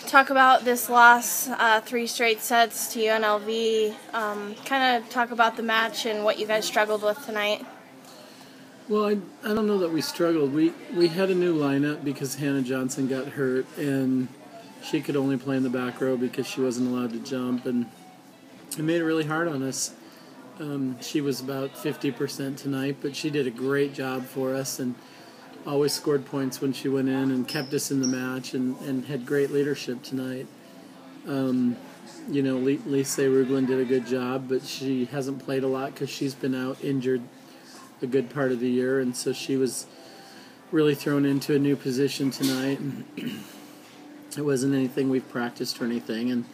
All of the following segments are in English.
talk about this loss, 3 straight sets to UNLV. Kind of talk about the match and what you guys struggled with tonight. Well, I don't know that we struggled. We had a new lineup because Hannah Johnson got hurt, and she could only play in the back row because she wasn't allowed to jump, and it made it really hard on us. She was about 50% tonight, but she did a great job for us and always scored points when she went in and kept us in the match and had great leadership tonight. Lisa Ruglin did a good job, but she hasn't played a lot because she's been out injured a good part of the year, and so she was really thrown into a new position tonight. And it wasn't anything we've practiced or anything, and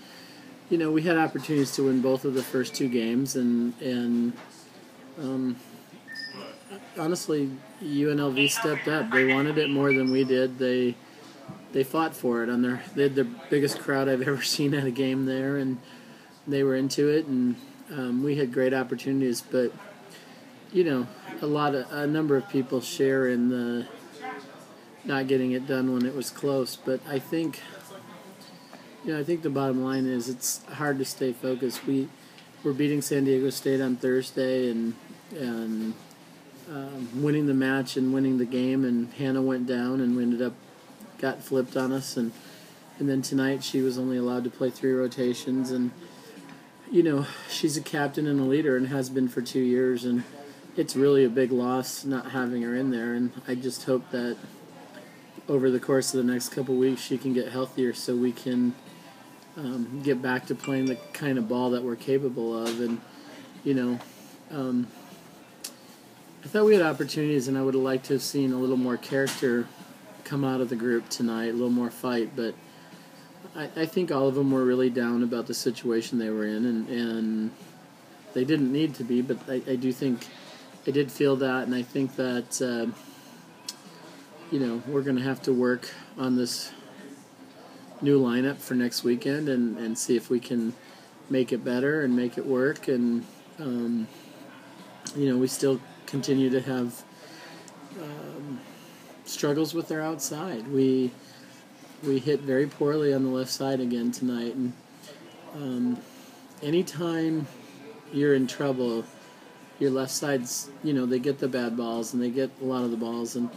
we had opportunities to win both of the first 2 games, and honestly, UNLV stepped up. They wanted it more than we did. They fought for it. They had the biggest crowd I've ever seen at a game there, and they were into it, and we had great opportunities, but a number of people share in the not getting it done when it was close. But I think the bottom line is it's hard to stay focused. We're beating San Diego State on Thursday and winning the match and winning the game, and Hannah went down and we got flipped on us, and then tonight she was only allowed to play 3 rotations, and she's a captain and a leader and has been for 2 years, and it's really a big loss not having her in there, and I just hope that over the course of the next couple weeks she can get healthier so we can get back to playing the kind of ball that we're capable of. And I thought we had opportunities, and I would have liked to have seen a little more character come out of the group tonight, a little more fight, but I think all of them were really down about the situation they were in, and they didn't need to be, but I do think I did feel that, and I think that we're going to have to work on this new lineup for next weekend and see if we can make it better and make it work. And we still continue to have struggles with our outside. We hit very poorly on the left side again tonight, and anytime you're in trouble, your left side's, they get the bad balls and they get a lot of the balls, and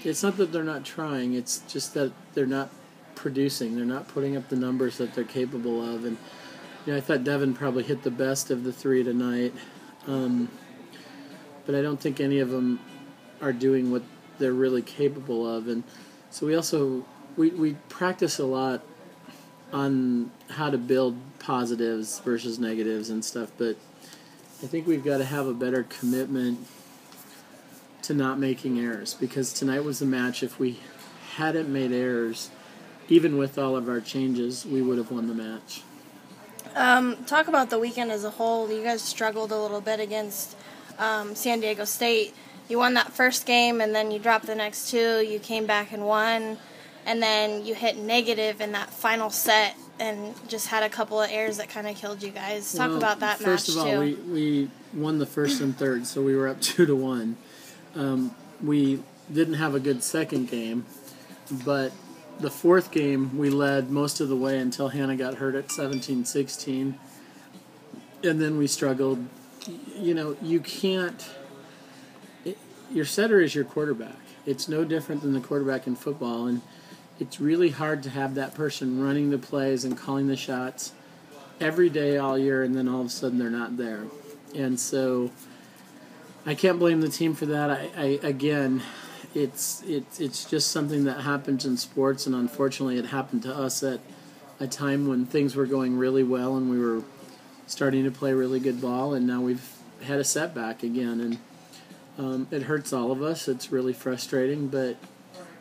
it's not that they're not trying, it's just that they're not producing, they're not putting up the numbers that they're capable of. And I thought Devin probably hit the best of the 3 tonight, but I don't think any of them are doing what they're really capable of. And so we practice a lot on how to build positives versus negatives and stuff, but I think we've got to have a better commitment to not making errors, because tonight was the match. If we hadn't made errors, even with all of our changes, we would have won the match. Talk about the weekend as a whole. You guys struggled a little bit against San Diego State. You won that first game, and then you dropped the next 2. You came back and won, and then you hit negative in that final set and just had a couple of errors that kind of killed you guys. Talk about that match, first of all, too. we won the first and third, so we were up 2-1. We didn't have a good second game, but the 4th game we led most of the way until Hannah got hurt at 17-16, and then we struggled. You can't... your setter is your quarterback. It's no different than the quarterback in football, and it's really hard to have that person running the plays and calling the shots every day all year, and then all of a sudden they're not there. And so I can't blame the team for that. Again, it's just something that happens in sports, and unfortunately it happened to us at a time when things were going really well and we were starting to play really good ball, and now we've had a setback again, and it hurts all of us. It's really frustrating, but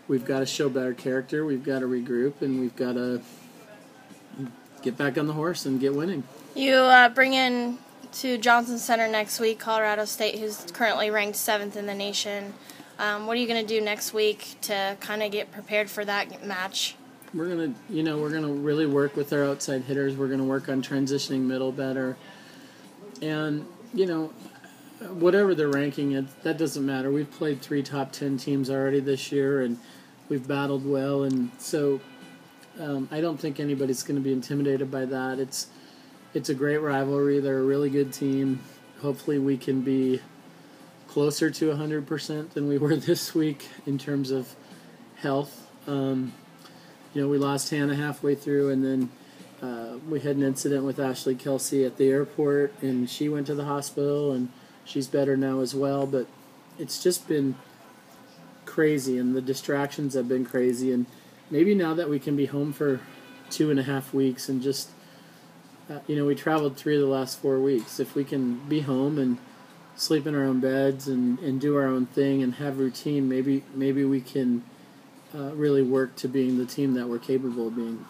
we've got to show better character, we've got to regroup, and we've got to get back on the horse and get winning. You bring in to Johnson Center next week Colorado State, who's currently ranked 7th in the nation. What are you going to do next week to kind of get prepared for that match? We're gonna really work with our outside hitters. We're gonna work on transitioning middle better, and whatever the ranking, that doesn't matter. We've played 3 top 10 teams already this year, and we've battled well, and so I don't think anybody's going to be intimidated by that. It's a great rivalry. They're a really good team. Hopefully we can be closer to 100% than we were this week in terms of health. We lost Hannah halfway through, and then we had an incident with Ashley Kelsey at the airport, and she went to the hospital, and she's better now as well. But it's just been crazy, and the distractions have been crazy. And maybe now that we can be home for 2.5 weeks and just, we traveled 3 of the last 4 weeks. If we can be home and sleep in our own beds and do our own thing and have routine, maybe we can really work to being the team that we're capable of being.